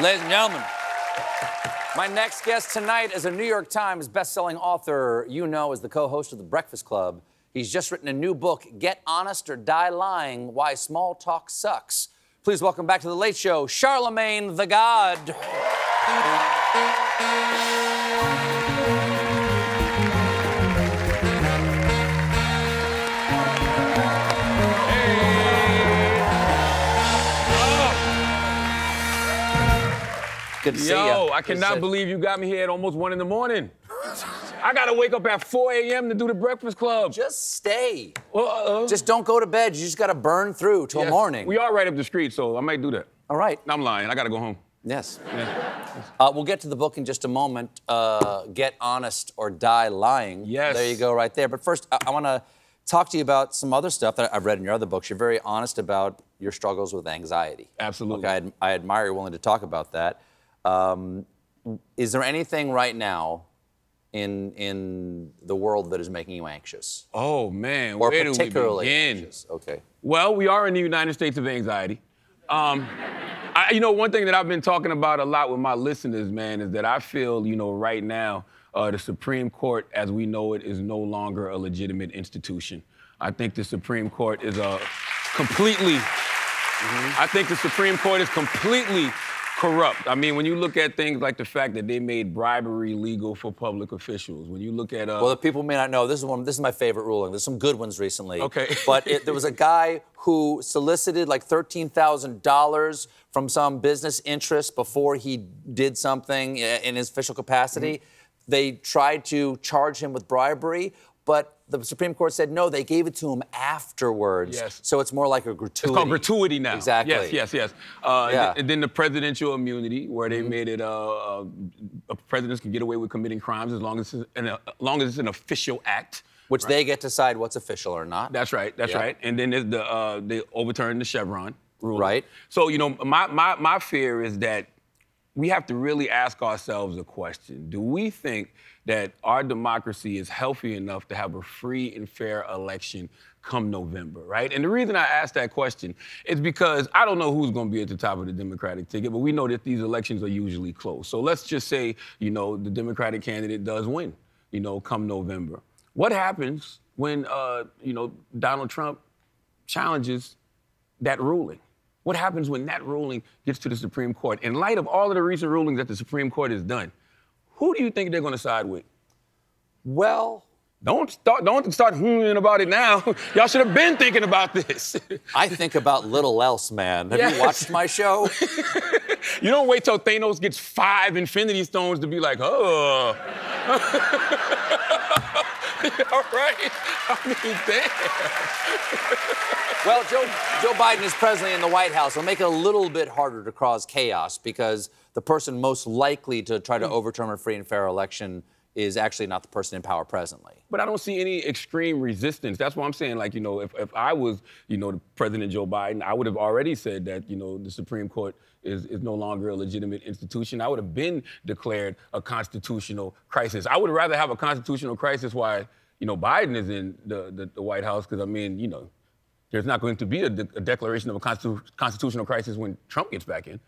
Ladies and gentlemen, my next guest tonight is a New York Times best-selling author you know as the co-host of The Breakfast Club. He's just written a new book, Get Honest or Die Lying, Why Small Talk Sucks. Please welcome back to The Late Show, Charlamagne the God. Good to see you. Yo, I cannot believe you got me here at almost 1 in the morning. I gotta wake up at 4 a.m. to do The Breakfast Club. Just stay. Well, just don't go to bed. You just gotta burn through till morning. We are right up the street, so I might do that. All right. I'm lying. I gotta go home. Yes. Yeah. We'll get to the book in just a moment. Get Honest or Die Lying. Yes. There you go right there. But first, I want to talk to you about some other stuff that I've read in your other books. You're very honest about your struggles with anxiety. Absolutely. Okay, I admire you're willing to talk about that. Is there anything right now in the world that is making you anxious? Oh, man. Or where particularly do we begin? anxious? Okay. Well, we are in the United States of anxiety. You know, one thing that I've been talking about a lot with my listeners, man, is that I feel, you know, right now, the Supreme Court, as we know it, is no longer a legitimate institution. I think the Supreme Court is completely corrupt. I mean, when you look at things like the fact that they made bribery legal for public officials, when you look at... Well, the people may not know, this is my favorite ruling. There's some good ones recently. Okay. But there was a guy who solicited like $13,000 from some business interest before he did something in his official capacity. Mm-hmm. They tried to charge him with bribery, but the Supreme Court said no, they gave it to him afterwards. Yes. So it's more like a gratuity. It's called gratuity now. Exactly. Yes. And then the presidential immunity, where they made it presidents can get away with committing crimes as long as it's an official act. Which they get to decide what's official or not. That's right. And then there's they overturned the Chevron rule. Right. So, you know, my fear is that we have to really ask ourselves a question. Do we think that our democracy is healthy enough to have a free and fair election come November, right? And the reason I ask that question is because I don't know who's going to be at the top of the Democratic ticket, but we know that these elections are usually close. So let's just say, you know, the Democratic candidate does win, you know, come November. What happens when, you know, Donald Trump challenges that ruling? What happens when that ruling gets to the Supreme Court? In light of all of the recent rulings that the Supreme Court has done, who do you think they're going to side with? Well, don't start hooning about it now. Y'all should have been thinking about this. I think about little else, man. Have you watched my show? You don't wait till Thanos gets 5 Infinity Stones to be like, oh. All right. I mean, damn. Well, Joe Biden is presently in the White House. It'll make it a little bit harder to cause chaos because the person most likely to try to overturn a free and fair election is actually not the person in power presently. But I don't see any extreme resistance. That's what I'm saying. Like, you know, if I was, you know, President Joe Biden, I would have already said that, you know, the Supreme Court is no longer a legitimate institution. I would have been declared a constitutional crisis. I would rather have a constitutional crisis while, you know, Biden is in the White House, because, I mean, you know, there's not going to be a declaration of a constitutional crisis when Trump gets back in.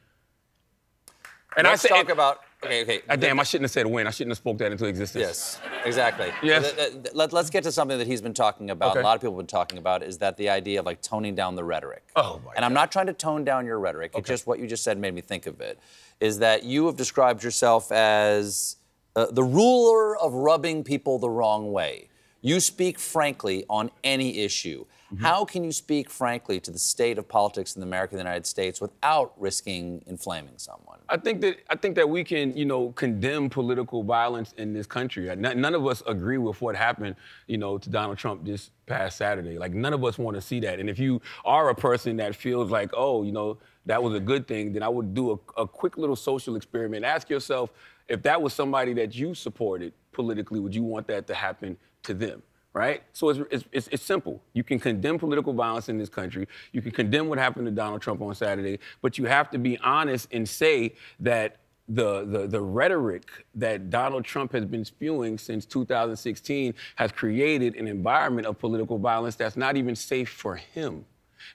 And Let's talk about... Okay. Damn, I shouldn't have said when. I shouldn't have spoke that into existence. Yes, exactly. Yes. Let's get to something that he's been talking about, Okay. a lot of people have been talking about, is that the idea of, like, toning down the rhetoric. Oh, my God. And I'm not trying to tone down your rhetoric. Okay. It's just what you just said made me think of it, is that you have described yourself as the ruler of rubbing people the wrong way. You speak frankly on any issue. Mm-hmm. How can you speak frankly to the state of politics in America and the United States without risking inflaming someone? I think that we can, you know, condemn political violence in this country. None of us agree with what happened, you know, to Donald Trump this past Saturday. Like, none of us want to see that. And if you are a person that feels like, oh, you know, that was a good thing, then I would do a quick little social experiment. Ask yourself, if that was somebody that you supported politically, would you want that to happen to them? Right? So it's simple. You can condemn political violence in this country. You can condemn what happened to Donald Trump on Saturday, but you have to be honest and say that the rhetoric that Donald Trump has been spewing since 2016 has created an environment of political violence that's not even safe for him.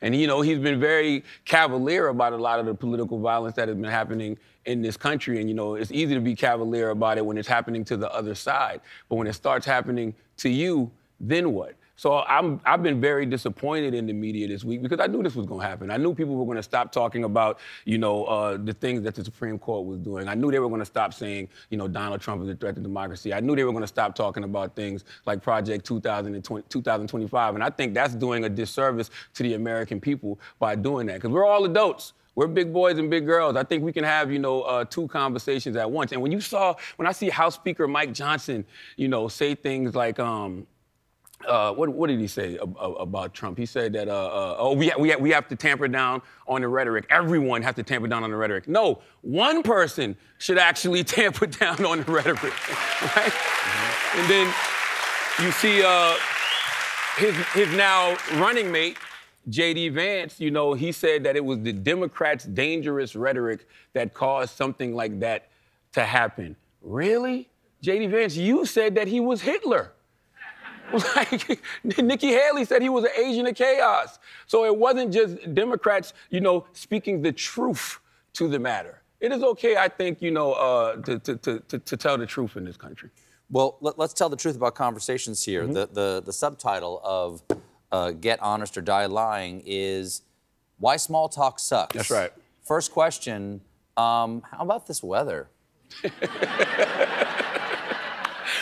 And, you know, he's been very cavalier about a lot of the political violence that has been happening in this country. And, you know, it's easy to be cavalier about it when it's happening to the other side. But when it starts happening to you, then what? So I've been very disappointed in the media this week because I knew this was going to happen. I knew people were going to stop talking about, you know, the things that the Supreme Court was doing. I knew they were going to stop saying, you know, Donald Trump is a threat to democracy. I knew they were going to stop talking about things like Project 2025. And I think that's doing a disservice to the American people by doing that. Because we're all adults. We're big boys and big girls. I think we can have, you know, two conversations at once. And when I see House Speaker Mike Johnson, you know, say things like, what did he say about Trump? He said that, we have to tamper down on the rhetoric. Everyone has to tamper down on the rhetoric. No, one person should actually tamper down on the rhetoric, right? Mm-hmm. And then you see his now running mate, J.D. Vance, you know, he said that it was the Democrats' dangerous rhetoric that caused something like that to happen. Really? J.D. Vance, you said that he was Hitler. Like, Nikki Haley said he was an agent of chaos. So it wasn't just Democrats, you know, speaking the truth to the matter. It is okay, I think, you know, to tell the truth in this country. Well, let's tell the truth about conversations here. Mm-hmm. The subtitle of Get Honest or Die Lying is Why Small Talk Sucks. That's right. First question, how about this weather?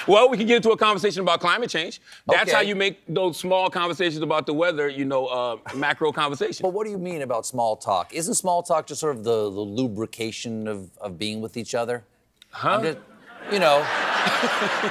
Well, we can get into a conversation about climate change. That's okay. How you make those small conversations about the weather, you know, macro conversations. But what do you mean about small talk? Isn't small talk just sort of the lubrication of being with each other? Huh? You know,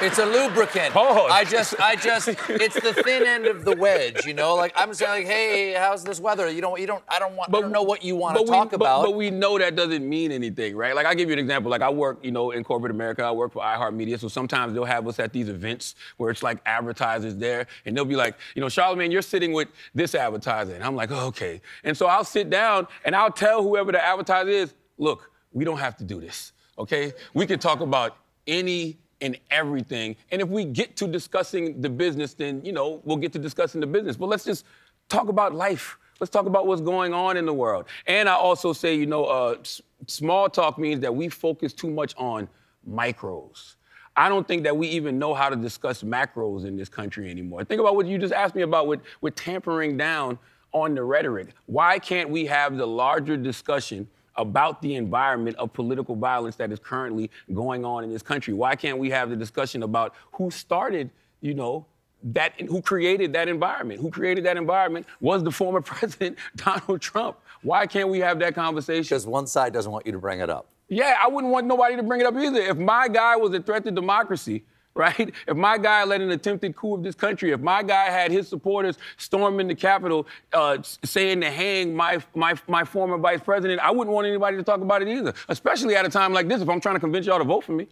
it's a lubricant. Pause. It's the thin end of the wedge, you know? Like, I'm saying, like, hey, how's this weather? I don't know what you want to talk about. But we know that doesn't mean anything, right? Like, I'll give you an example. Like, I work, you know, in corporate America. I work for iHeartMedia, so sometimes they'll have us at these events where it's like advertisers there, and they'll be like, you know, Charlamagne, you're sitting with this advertiser. And I'm like, oh, okay. And so I'll sit down, and I'll tell whoever the advertiser is, look, we don't have to do this, okay? We can talk about any and everything. And if we get to discussing the business, then, you know, we'll get to discussing the business. But let's just talk about life. Let's talk about what's going on in the world. And I also say, you know, small talk means that we focus too much on micros. I don't think that we even know how to discuss macros in this country anymore. Think about what you just asked me about with tampering down on the rhetoric. Why can't we have the larger discussion about the environment of political violence that is currently going on in this country? Why can't we have the discussion about who started, you know, who created that environment? Who created that environment was the former president, Donald Trump. Why can't we have that conversation? Because one side doesn't want you to bring it up. Yeah, I wouldn't want nobody to bring it up either. If my guy was a threat to democracy, right? If my guy led an attempted coup of this country, if my guy had his supporters storming the Capitol saying to hang my former vice president, I wouldn't want anybody to talk about it either, especially at a time like this if I'm trying to convince y'all to vote for me.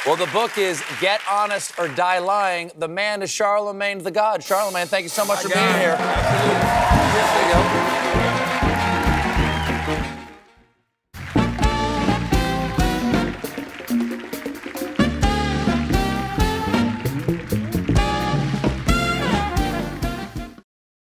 Well, the book is Get Honest or Die Lying. The man is Charlamagne the God. Charlamagne, thank you so much for being here. Absolutely.